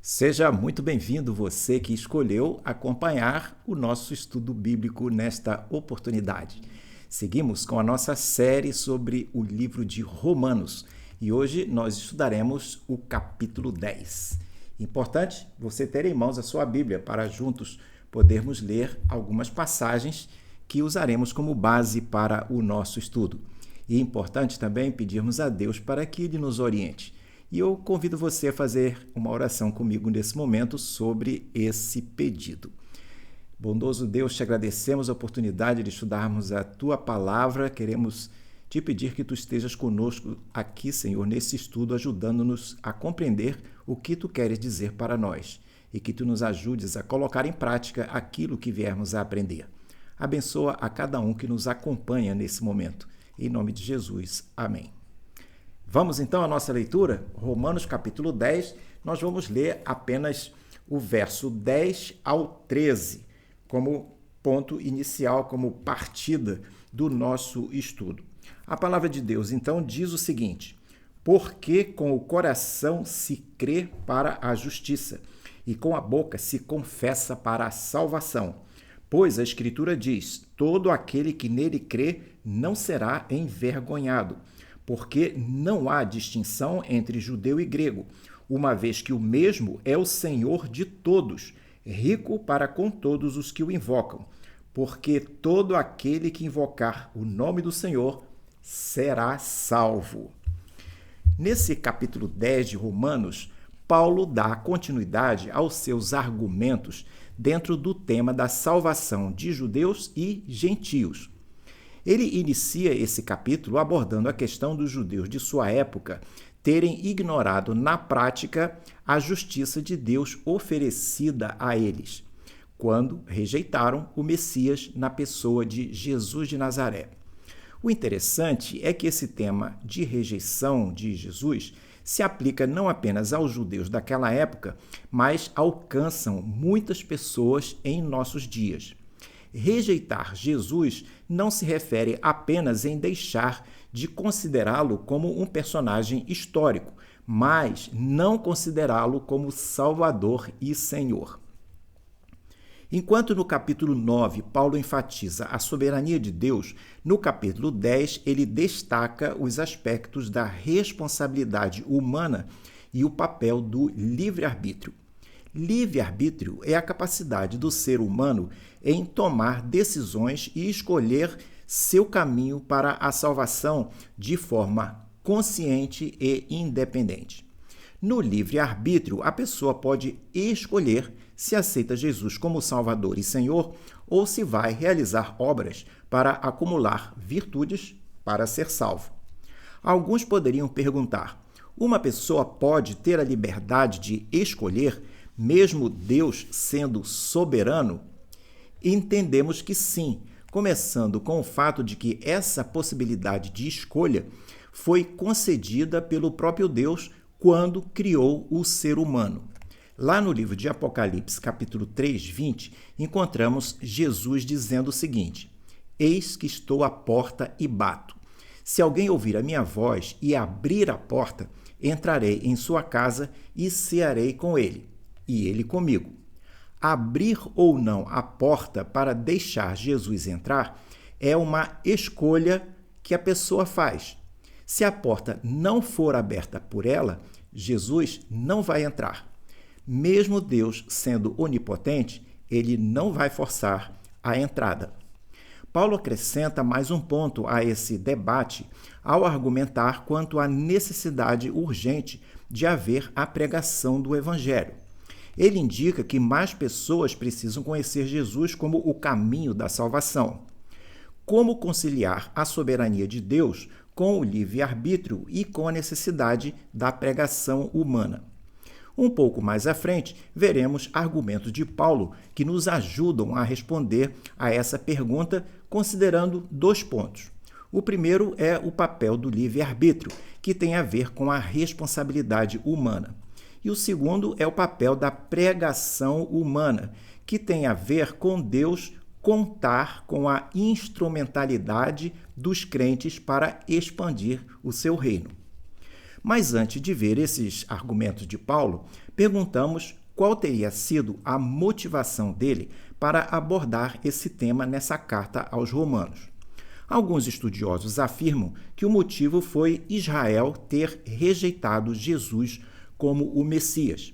Seja muito bem-vindo você que escolheu acompanhar o nosso estudo bíblico nesta oportunidade. Seguimos com a nossa série sobre o livro de Romanos e hoje nós estudaremos o capítulo 10. Importante você ter em mãos a sua Bíblia para juntos podermos ler algumas passagens que usaremos como base para o nosso estudo. E é importante também pedirmos a Deus para que Ele nos oriente. E eu convido você a fazer uma oração comigo nesse momento sobre esse pedido. Bondoso Deus, te agradecemos a oportunidade de estudarmos a Tua Palavra. Queremos te pedir que Tu estejas conosco aqui, Senhor, nesse estudo, ajudando-nos a compreender o que Tu queres dizer para nós e que Tu nos ajudes a colocar em prática aquilo que viermos a aprender. Abençoa a cada um que nos acompanha nesse momento. Em nome de Jesus. Amém. Vamos então à nossa leitura? Romanos capítulo 10, nós vamos ler apenas o verso 10 ao 13, como ponto inicial, como partida do nosso estudo. A palavra de Deus então diz o seguinte: porque com o coração se crê para a justiça, e com a boca se confessa para a salvação. Pois a Escritura diz: todo aquele que nele crê não será envergonhado. Porque não há distinção entre judeu e grego, uma vez que o mesmo é o Senhor de todos, rico para com todos os que o invocam. Porque todo aquele que invocar o nome do Senhor será salvo. Nesse capítulo 10 de Romanos, Paulo dá continuidade aos seus argumentos dentro do tema da salvação de judeus e gentios. Ele inicia esse capítulo abordando a questão dos judeus de sua época terem ignorado na prática a justiça de Deus oferecida a eles, quando rejeitaram o Messias na pessoa de Jesus de Nazaré. O interessante é que esse tema de rejeição de Jesus se aplica não apenas aos judeus daquela época, mas alcançam muitas pessoas em nossos dias. Rejeitar Jesus não se refere apenas em deixar de considerá-lo como um personagem histórico, mas não considerá-lo como Salvador e Senhor. Enquanto no capítulo 9 Paulo enfatiza a soberania de Deus, no capítulo 10 ele destaca os aspectos da responsabilidade humana e o papel do livre-arbítrio. Livre-arbítrio é a capacidade do ser humano em tomar decisões e escolher seu caminho para a salvação de forma consciente e independente. No livre-arbítrio, a pessoa pode escolher se aceita Jesus como Salvador e Senhor ou se vai realizar obras para acumular virtudes para ser salvo. Alguns poderiam perguntar: uma pessoa pode ter a liberdade de escolher, mesmo Deus sendo soberano? Entendemos que sim, começando com o fato de que essa possibilidade de escolha foi concedida pelo próprio Deus quando criou o ser humano. Lá no livro de Apocalipse, capítulo 3, 20, encontramos Jesus dizendo o seguinte: eis que estou à porta e bato. Se alguém ouvir a minha voz e abrir a porta, entrarei em sua casa e cearei com ele, e ele comigo. Abrir ou não a porta para deixar Jesus entrar é uma escolha que a pessoa faz. Se a porta não for aberta por ela, Jesus não vai entrar. Mesmo Deus sendo onipotente, ele não vai forçar a entrada. Paulo acrescenta mais um ponto a esse debate ao argumentar quanto à necessidade urgente de haver a pregação do Evangelho. Ele indica que mais pessoas precisam conhecer Jesus como o caminho da salvação. Como conciliar a soberania de Deus com o livre-arbítrio e com a necessidade da pregação humana? Um pouco mais à frente, veremos argumentos de Paulo que nos ajudam a responder a essa pergunta, considerando dois pontos. O primeiro é o papel do livre-arbítrio, que tem a ver com a responsabilidade humana. E o segundo é o papel da pregação humana, que tem a ver com Deus contar com a instrumentalidade dos crentes para expandir o seu reino. Mas antes de ver esses argumentos de Paulo, perguntamos qual teria sido a motivação dele para abordar esse tema nessa carta aos Romanos. Alguns estudiosos afirmam que o motivo foi Israel ter rejeitado Jesus como o Messias.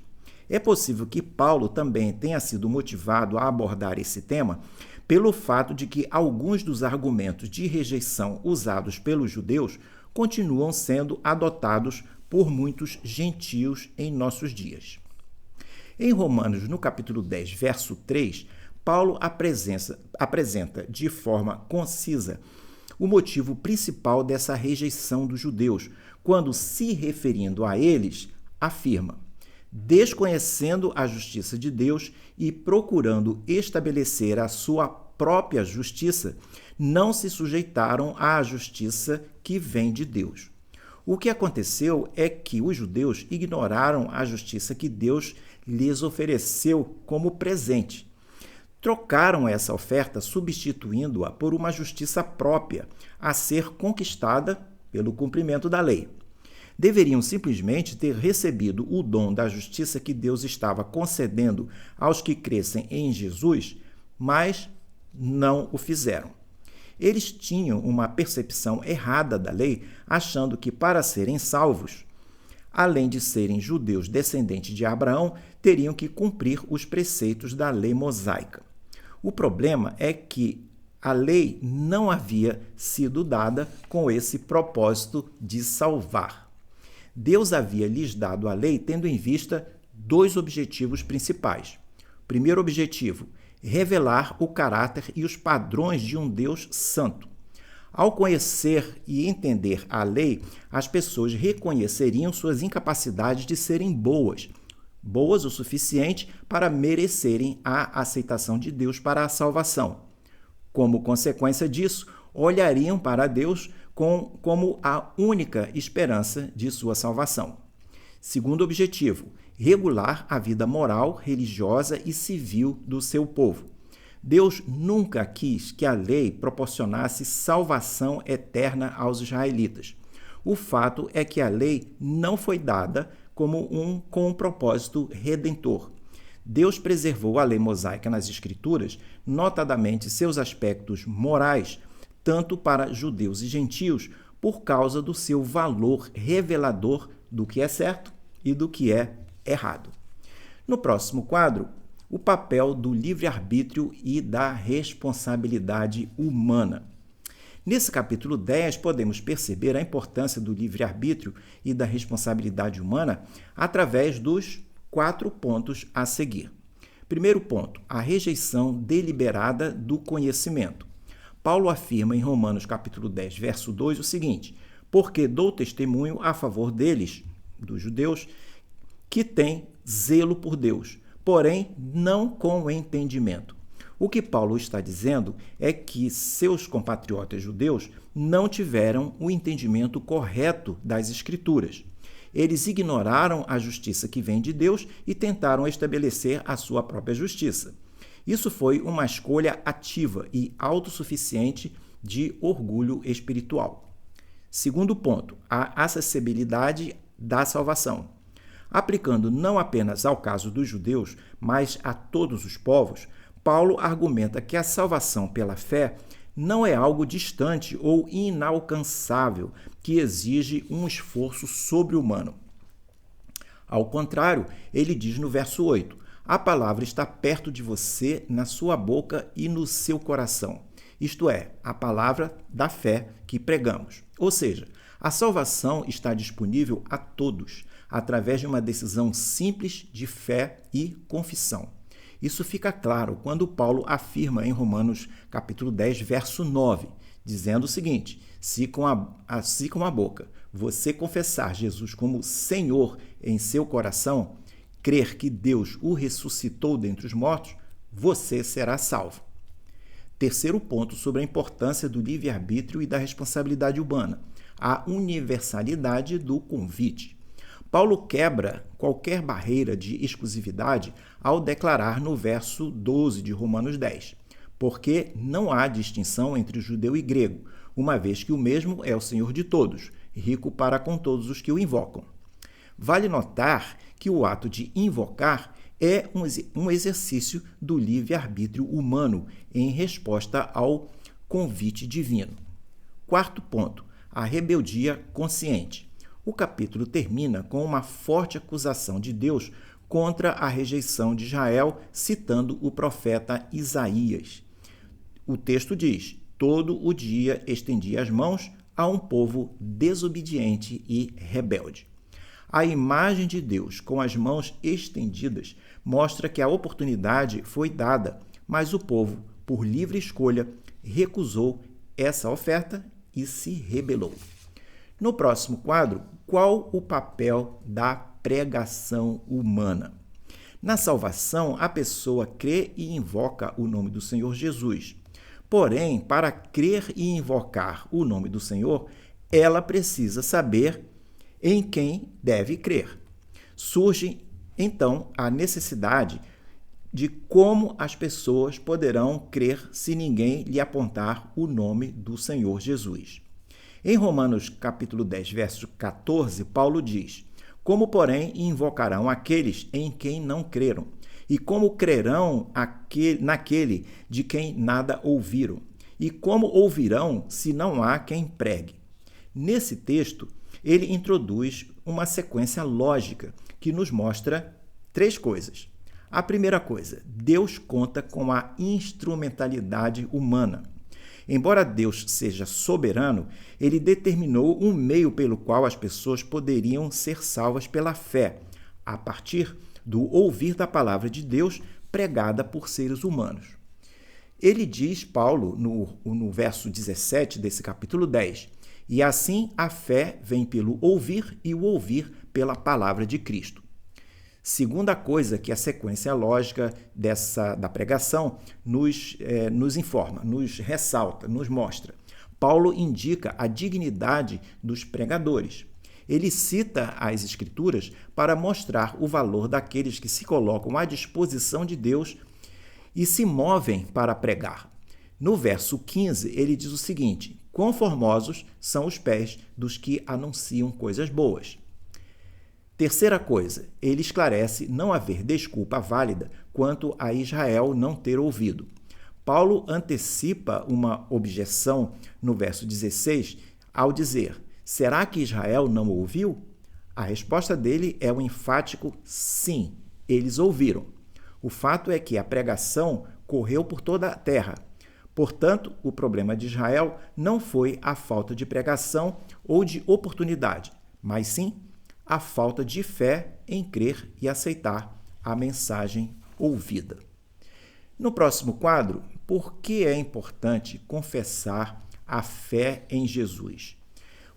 É possível que Paulo também tenha sido motivado a abordar esse tema pelo fato de que alguns dos argumentos de rejeição usados pelos judeus continuam sendo adotados por muitos gentios em nossos dias. Em Romanos, no capítulo 10, verso 3, Paulo apresenta de forma concisa o motivo principal dessa rejeição dos judeus, quando, se referindo a eles, afirma: desconhecendo a justiça de Deus e procurando estabelecer a sua própria justiça, não se sujeitaram à justiça que vem de Deus. O que aconteceu é que os judeus ignoraram a justiça que Deus lhes ofereceu como presente. Trocaram essa oferta, substituindo-a por uma justiça própria, a ser conquistada pelo cumprimento da lei. Deveriam simplesmente ter recebido o dom da justiça que Deus estava concedendo aos que crescem em Jesus, mas não o fizeram. Eles tinham uma percepção errada da lei, achando que para serem salvos, além de serem judeus descendentes de Abraão, teriam que cumprir os preceitos da lei mosaica. O problema é que a lei não havia sido dada com esse propósito de salvar. Deus havia lhes dado a lei tendo em vista dois objetivos principais. Primeiro objetivo, revelar o caráter e os padrões de um Deus santo. Ao conhecer e entender a lei, as pessoas reconheceriam suas incapacidades de serem boas o suficiente para merecerem a aceitação de Deus para a salvação. Como consequência disso, olhariam para Deus como a única esperança de sua salvação. Segundo objetivo, regular a vida moral, religiosa e civil do seu povo. Deus nunca quis que a lei proporcionasse salvação eterna aos israelitas. O fato é que a lei não foi dada com um propósito redentor. Deus preservou a lei mosaica nas Escrituras, notadamente seus aspectos morais, tanto para judeus e gentios, por causa do seu valor revelador do que é certo e do que é errado. No próximo quadro, o papel do livre-arbítrio e da responsabilidade humana. Nesse capítulo 10, podemos perceber a importância do livre-arbítrio e da responsabilidade humana através dos 4 pontos a seguir. Primeiro ponto, a rejeição deliberada do conhecimento. Paulo afirma em Romanos capítulo 10, verso 2, o seguinte: porque dou testemunho a favor deles, dos judeus, que têm zelo por Deus, porém não com entendimento. O que Paulo está dizendo é que seus compatriotas judeus não tiveram o entendimento correto das Escrituras. Eles ignoraram a justiça que vem de Deus e tentaram estabelecer a sua própria justiça. Isso foi uma escolha ativa e autossuficiente de orgulho espiritual. Segundo ponto, a acessibilidade da salvação. Aplicando não apenas ao caso dos judeus, mas a todos os povos, Paulo argumenta que a salvação pela fé não é algo distante ou inalcançável que exige um esforço sobre-humano. Ao contrário, ele diz no verso 8: a palavra está perto de você, na sua boca e no seu coração. Isto é, a palavra da fé que pregamos. Ou seja, a salvação está disponível a todos, através de uma decisão simples de fé e confissão. Isso fica claro quando Paulo afirma em Romanos capítulo 10, verso 9, dizendo o seguinte: se com a boca você confessar Jesus como Senhor em seu coração, crer que Deus o ressuscitou dentre os mortos, você será salvo. Terceiro ponto sobre a importância do livre-arbítrio e da responsabilidade humana, a universalidade do convite. Paulo quebra qualquer barreira de exclusividade ao declarar no verso 12 de Romanos 10, porque não há distinção entre judeu e grego, uma vez que o mesmo é o Senhor de todos, rico para com todos os que o invocam. Vale notar que o ato de invocar é um exercício do livre-arbítrio humano em resposta ao convite divino. Quarto ponto, a rebeldia consciente. O capítulo termina com uma forte acusação de Deus contra a rejeição de Israel, citando o profeta Isaías. O texto diz: todo o dia estendi as mãos a um povo desobediente e rebelde. A imagem de Deus com as mãos estendidas mostra que a oportunidade foi dada, mas o povo, por livre escolha, recusou essa oferta e se rebelou. No próximo quadro, qual o papel da pregação humana? Na salvação, a pessoa crê e invoca o nome do Senhor Jesus. Porém, para crer e invocar o nome do Senhor, ela precisa saber em quem deve crer. Surge, então, a necessidade de como as pessoas poderão crer se ninguém lhe apontar o nome do Senhor Jesus. Em Romanos capítulo 10, verso 14, Paulo diz: como, porém, invocarão aqueles em quem não creram? E como crerão naquele de quem nada ouviram? E como ouvirão se não há quem pregue? Nesse texto, ele introduz uma sequência lógica que nos mostra três coisas. A primeira coisa, Deus conta com a instrumentalidade humana. Embora Deus seja soberano, ele determinou um meio pelo qual as pessoas poderiam ser salvas pela fé, a partir do ouvir da palavra de Deus pregada por seres humanos. Ele diz, Paulo, no verso 17 desse capítulo 10, e assim a fé vem pelo ouvir e o ouvir pela palavra de Cristo. Segunda coisa que a sequência lógica da pregação nos informa, nos ressalta, nos mostra. Paulo indica a dignidade dos pregadores. Ele cita as Escrituras para mostrar o valor daqueles que se colocam à disposição de Deus e se movem para pregar. No verso 15, ele diz o seguinte: quão formosos são os pés dos que anunciam coisas boas. Terceira coisa, ele esclarece não haver desculpa válida quanto a Israel não ter ouvido. Paulo antecipa uma objeção no verso 16 ao dizer: será que Israel não ouviu? A resposta dele é um enfático sim, eles ouviram. O fato é que a pregação correu por toda a terra. Portanto, o problema de Israel não foi a falta de pregação ou de oportunidade, mas sim a falta de fé em crer e aceitar a mensagem ouvida. No próximo quadro, por que é importante confessar a fé em Jesus?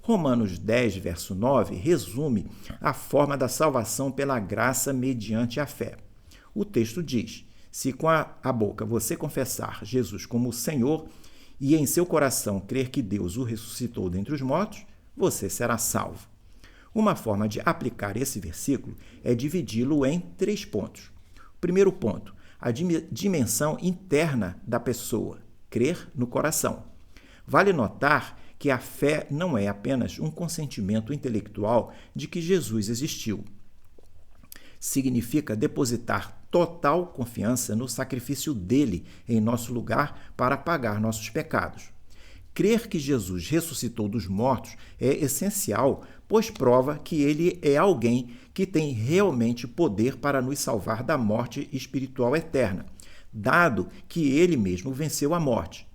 Romanos 10, verso 9, resume a forma da salvação pela graça mediante a fé. O texto diz: se com a boca você confessar Jesus como Senhor e em seu coração crer que Deus o ressuscitou dentre os mortos, você será salvo. Uma forma de aplicar esse versículo é dividi-lo em 3 pontos. O primeiro ponto, a dimensão interna da pessoa, crer no coração. Vale notar que a fé não é apenas um consentimento intelectual de que Jesus existiu. Significa depositar total confiança no sacrifício dele em nosso lugar para pagar nossos pecados. Crer que Jesus ressuscitou dos mortos é essencial, pois prova que ele é alguém que tem realmente poder para nos salvar da morte espiritual eterna, dado que ele mesmo venceu a morte.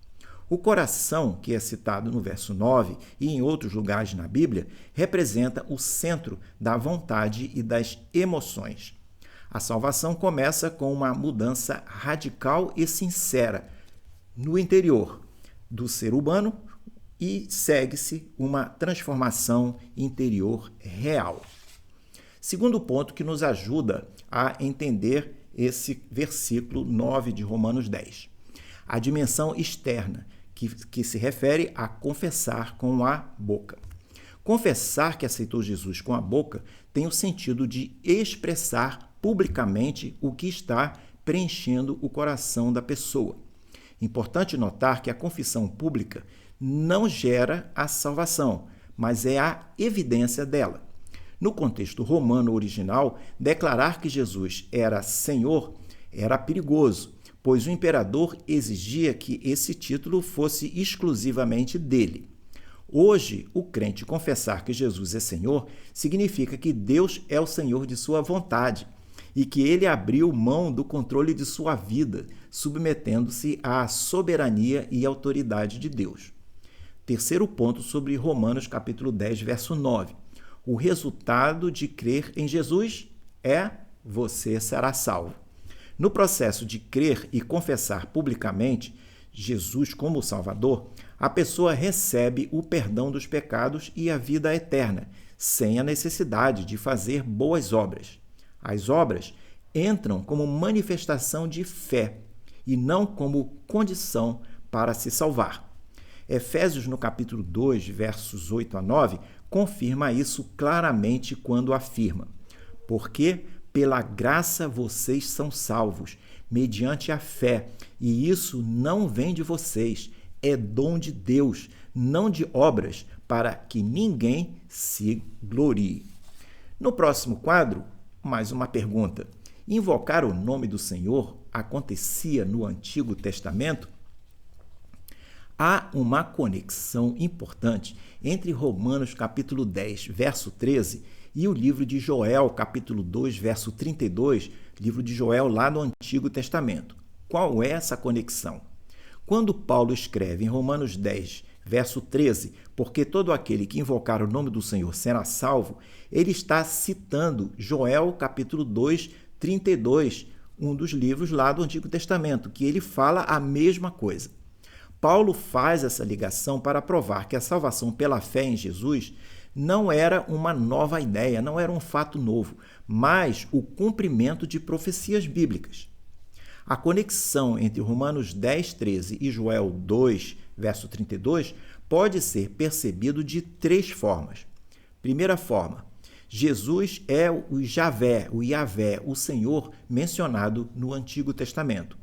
O coração, que é citado no verso 9 e em outros lugares na Bíblia, representa o centro da vontade e das emoções. A salvação começa com uma mudança radical e sincera no interior do ser humano e segue-se uma transformação interior real. Segundo ponto que nos ajuda a entender esse versículo 9 de Romanos 10. A dimensão externa, que se refere a confessar com a boca. Confessar que aceitou Jesus com a boca tem o sentido de expressar publicamente o que está preenchendo o coração da pessoa. Importante notar que a confissão pública não gera a salvação, mas é a evidência dela. No contexto romano original, declarar que Jesus era Senhor era perigoso, pois o imperador exigia que esse título fosse exclusivamente dele. Hoje, o crente confessar que Jesus é Senhor significa que Deus é o Senhor de sua vontade e que ele abriu mão do controle de sua vida, submetendo-se à soberania e autoridade de Deus. Terceiro ponto sobre Romanos capítulo 10, verso 9. O resultado de crer em Jesus é: você será salvo. No processo de crer e confessar publicamente Jesus como Salvador, a pessoa recebe o perdão dos pecados e a vida eterna, sem a necessidade de fazer boas obras. As obras entram como manifestação de fé e não como condição para se salvar. Efésios, no capítulo 2, versos 8 a 9, confirma isso claramente quando afirma: porque pela graça vocês são salvos, mediante a fé, e isso não vem de vocês, é dom de Deus, não de obras, para que ninguém se glorie. No próximo quadro, mais uma pergunta. Invocar o nome do Senhor acontecia no Antigo Testamento? Há uma conexão importante entre Romanos capítulo 10, verso 13, e o livro de Joel, capítulo 2, verso 32, livro de Joel lá no Antigo Testamento. Qual é essa conexão? Quando Paulo escreve em Romanos 10, verso 13, porque todo aquele que invocar o nome do Senhor será salvo, ele está citando Joel, capítulo 2, 32, um dos livros lá do Antigo Testamento, que ele fala a mesma coisa. Paulo faz essa ligação para provar que a salvação pela fé em Jesus não era uma nova ideia, não era um fato novo, mas o cumprimento de profecias bíblicas. A conexão entre Romanos 10, 13 e Joel 2, verso 32, pode ser percebido de três formas. Primeira forma, Jesus é o Javé, o Senhor mencionado no Antigo Testamento.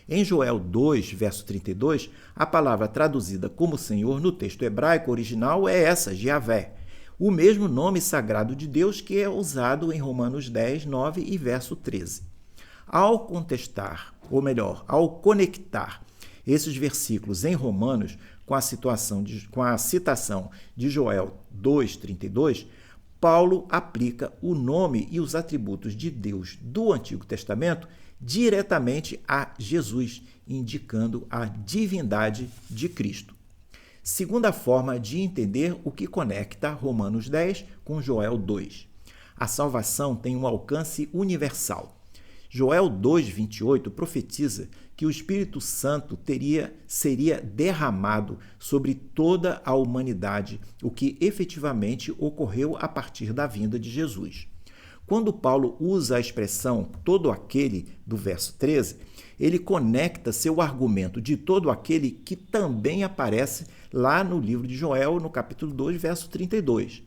Em Joel 2, verso 32, a palavra traduzida como Senhor no texto hebraico original é essa, Javé, o mesmo nome sagrado de Deus que é usado em Romanos 10, 9 e verso 13. Ao contestar, ou melhor, ao conectar esses versículos em Romanos com a citação de Joel 2, 32, Paulo aplica o nome e os atributos de Deus do Antigo Testamento diretamente a Jesus, indicando a divindade de Cristo. Segunda forma de entender o que conecta Romanos 10 com Joel 2. A salvação tem um alcance universal. Joel 2, 28 profetiza que o Espírito Santo seria derramado sobre toda a humanidade, o que efetivamente ocorreu a partir da vinda de Jesus. Quando Paulo usa a expressão todo aquele do verso 13, ele conecta seu argumento de todo aquele que também aparece lá no livro de Joel, no capítulo 2, verso 32.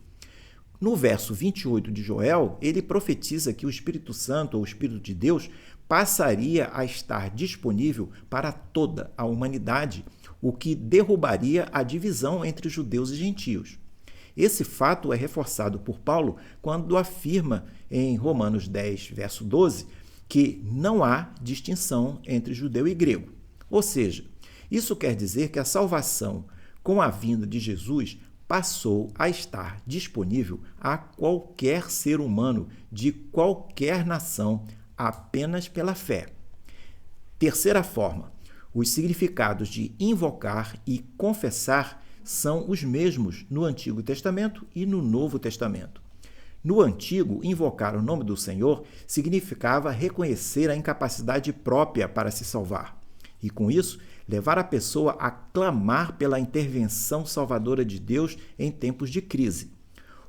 No verso 28 de Joel, ele profetiza que o Espírito Santo, ou o Espírito de Deus, passaria a estar disponível para toda a humanidade, o que derrubaria a divisão entre judeus e gentios. Esse fato é reforçado por Paulo quando afirma em Romanos 10, verso 12, que não há distinção entre judeu e grego. Ou seja, isso quer dizer que a salvação, com a vinda de Jesus, passou a estar disponível a qualquer ser humano de qualquer nação apenas pela fé. Terceira forma, os significados de invocar e confessar são os mesmos no Antigo Testamento e no Novo Testamento. No Antigo, invocar o nome do Senhor significava reconhecer a incapacidade própria para se salvar e, com isso, levar a pessoa a clamar pela intervenção salvadora de Deus em tempos de crise.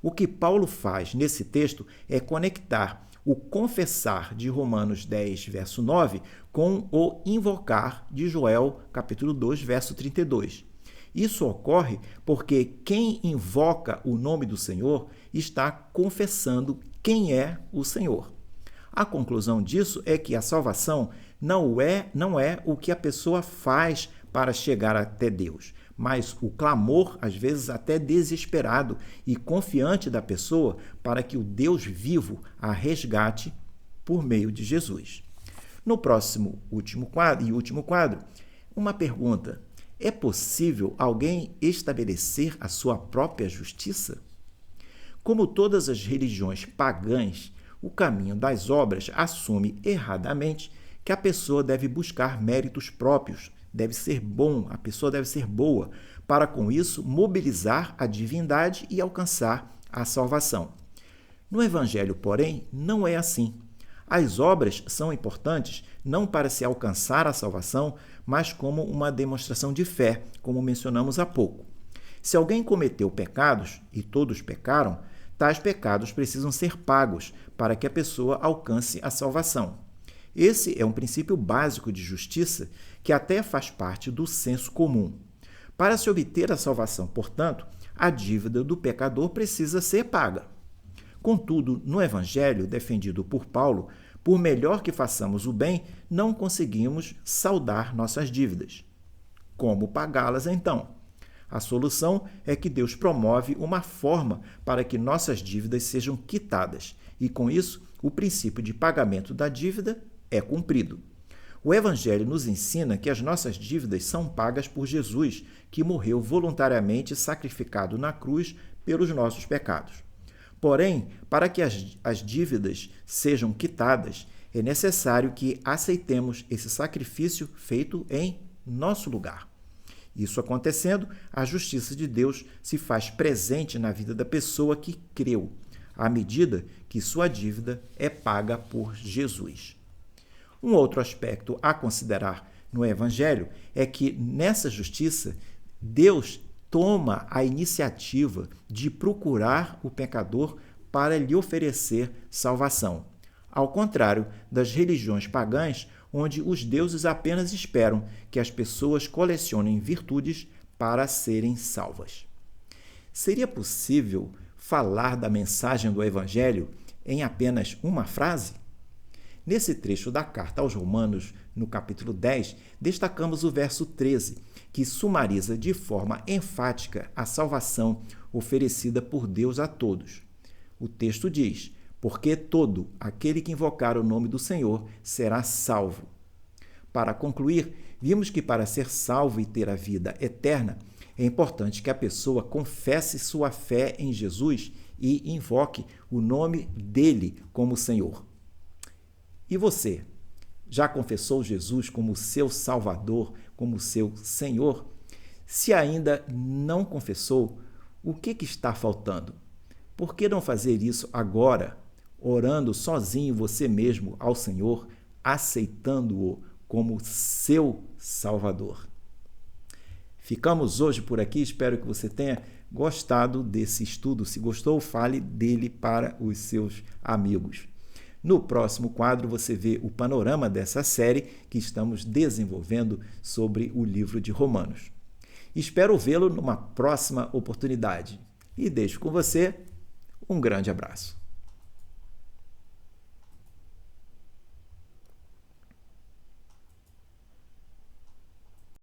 O que Paulo faz nesse texto é conectar o confessar de Romanos 10, verso 9, com o invocar de Joel, capítulo 2, verso 32. Isso ocorre porque quem invoca o nome do Senhor está confessando quem é o Senhor. A conclusão disso é que a salvação não é o que a pessoa faz para chegar até Deus, mas o clamor, às vezes até desesperado e confiante da pessoa para que o Deus vivo a resgate por meio de Jesus. No próximo último quadro, uma pergunta: é possível alguém estabelecer a sua própria justiça? Como todas as religiões pagãs, o caminho das obras assume erradamente que a pessoa deve buscar méritos próprios, deve ser bom, a pessoa deve ser boa, para com isso mobilizar a divindade e alcançar a salvação. No Evangelho, porém, não é assim. As obras são importantes não para se alcançar a salvação, mas como uma demonstração de fé, como mencionamos há pouco. Se alguém cometeu pecados, e todos pecaram, tais pecados precisam ser pagos para que a pessoa alcance a salvação. Esse é um princípio básico de justiça que até faz parte do senso comum. Para se obter a salvação, portanto, a dívida do pecador precisa ser paga. Contudo, no Evangelho defendido por Paulo, por melhor que façamos o bem, não conseguimos saldar nossas dívidas. Como pagá-las, então? A solução é que Deus promove uma forma para que nossas dívidas sejam quitadas, e com isso, o princípio de pagamento da dívida é cumprido. O Evangelho nos ensina que as nossas dívidas são pagas por Jesus, que morreu voluntariamente sacrificado na cruz pelos nossos pecados. Porém, para que as dívidas sejam quitadas, é necessário que aceitemos esse sacrifício feito em nosso lugar. Isso acontecendo, a justiça de Deus se faz presente na vida da pessoa que creu, à medida que sua dívida é paga por Jesus. Um outro aspecto a considerar no Evangelho é que, nessa justiça, Deus toma a iniciativa de procurar o pecador para lhe oferecer salvação, ao contrário das religiões pagãs, onde os deuses apenas esperam que as pessoas colecionem virtudes para serem salvas. Seria possível falar da mensagem do Evangelho em apenas uma frase? Nesse trecho da carta aos Romanos, no capítulo 10, destacamos o verso 13, que sumariza de forma enfática a salvação oferecida por Deus a todos. O texto diz: porque todo aquele que invocar o nome do Senhor será salvo. Para concluir, vimos que para ser salvo e ter a vida eterna, é importante que a pessoa confesse sua fé em Jesus e invoque o nome dele como Senhor. E você, já confessou Jesus como seu Salvador, como seu Senhor? Se ainda não confessou, o que está faltando? Por que não fazer isso agora, orando sozinho você mesmo ao Senhor, aceitando-o como seu Salvador? Ficamos hoje por aqui, espero que você tenha gostado desse estudo. Se gostou, fale dele para os seus amigos. No próximo quadro, você vê o panorama dessa série que estamos desenvolvendo sobre o livro de Romanos. Espero vê-lo numa próxima oportunidade. E deixo com você um grande abraço.